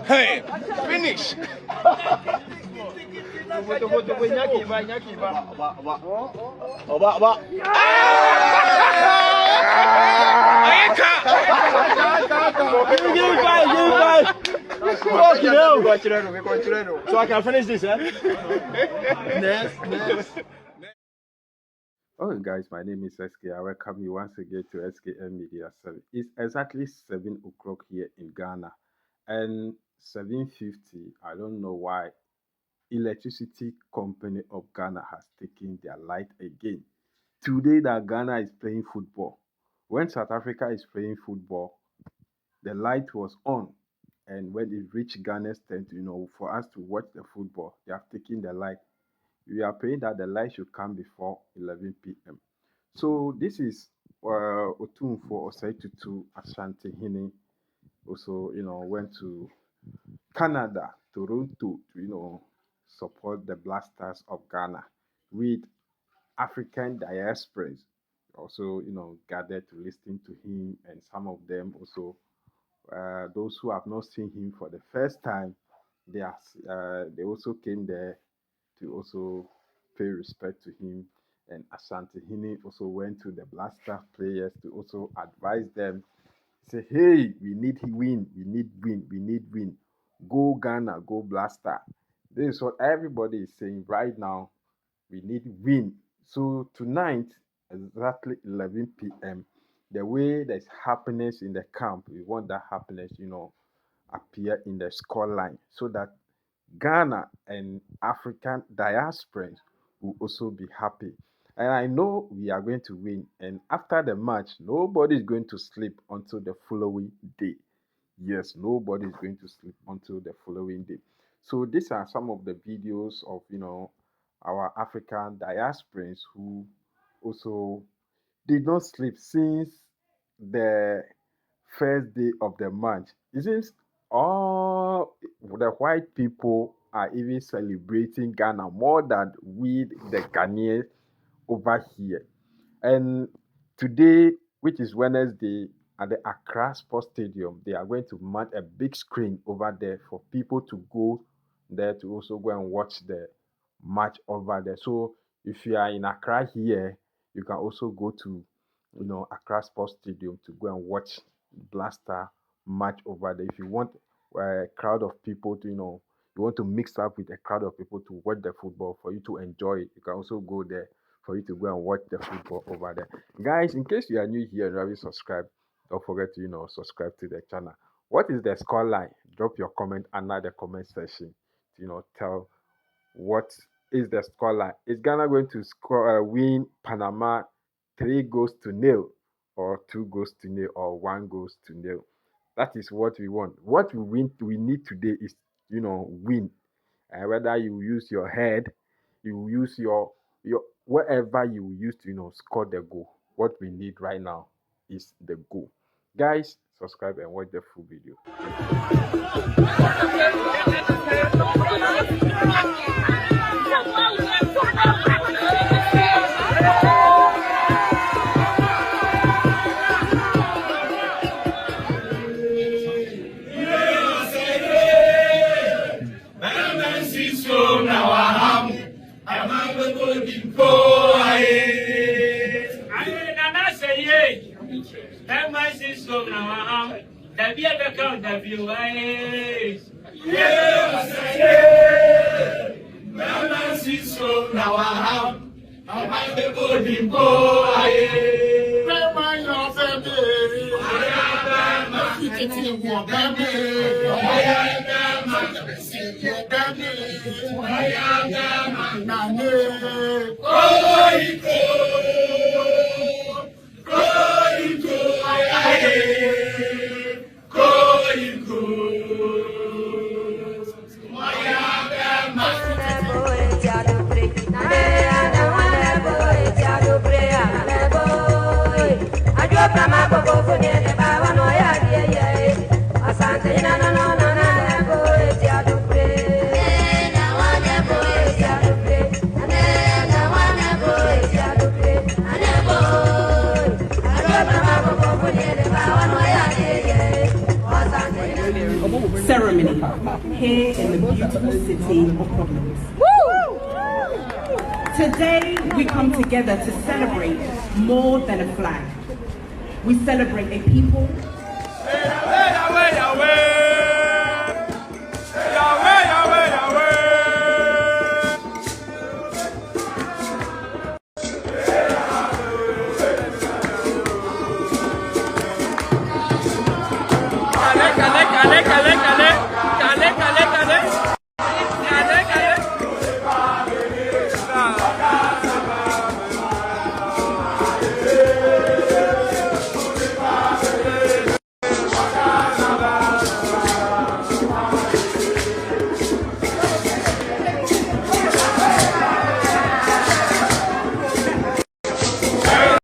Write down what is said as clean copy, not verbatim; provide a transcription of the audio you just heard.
Hey, finish. So I can finish this, eh? Next. Oh, guys, my name is S.K. I welcome you once again to S.K.M Media 7. It's exactly 7 o'clock here in Ghana, and 7:50. I don't know why Electricity Company of Ghana has taken their light again. Today that Ghana is playing football. When South Africa is playing football, the light was on, and when it reached Ghana's turn, for us to watch the football, they have taken the light. We are praying that the light should come before 11 p.m. So this is Otumfuo Osei Tutu Ashanti Hini. Also, went to Canada, Toronto, to, support the Black Stars of Ghana with African diasporans. Also, gathered to listen to him, and some of them also, those who have not seen him for the first time, they also came there to also pay respect to him. And Ashanti Hini also went to the Black Star players to also advise them, say, hey, we need win, we need win. Go Ghana, go Black Star. This is what everybody is saying right now. We need win. So tonight, exactly 11 p.m., the way there's happiness in the camp, we want that happiness, appear in the scoreline so that Ghana and African diasporans will also be happy. And I know we are going to win. And after the match, nobody is going to sleep until the following day. Yes, nobody is going to sleep until the following day. So these are some of the videos of, our African diasporans who also did not sleep since the first day of the match. It seems all the white people are even celebrating Ghana more than we, the Ghanaians, over here. And today, which is Wednesday, at the Accra Sports Stadium, they are going to mount a big screen over there for people to go there to also go and watch the match over there. So if you are in Accra here, you can also go to Accra Sports Stadium to go and watch Black Star match over there. If you want a crowd of people to you want to mix up with a crowd of people to watch the football, for you to enjoy it, you can also go there for you to go and watch the football over there. Guys, in case you are new here and you haven't subscribed, don't forget to subscribe to the channel. What is the score line? Drop your comment under the comment section to tell what is the score line. Is Ghana going to win Panama 3-0, or 2-0, or 1-0? That is what we want. What we need today is win. And whether you use your head, you use your whatever you use to score the goal. What we need right now is the goal. Guys, subscribe and watch the full video. here in the beautiful city of Providence. Today, we come together to celebrate more than a flag. We celebrate a people,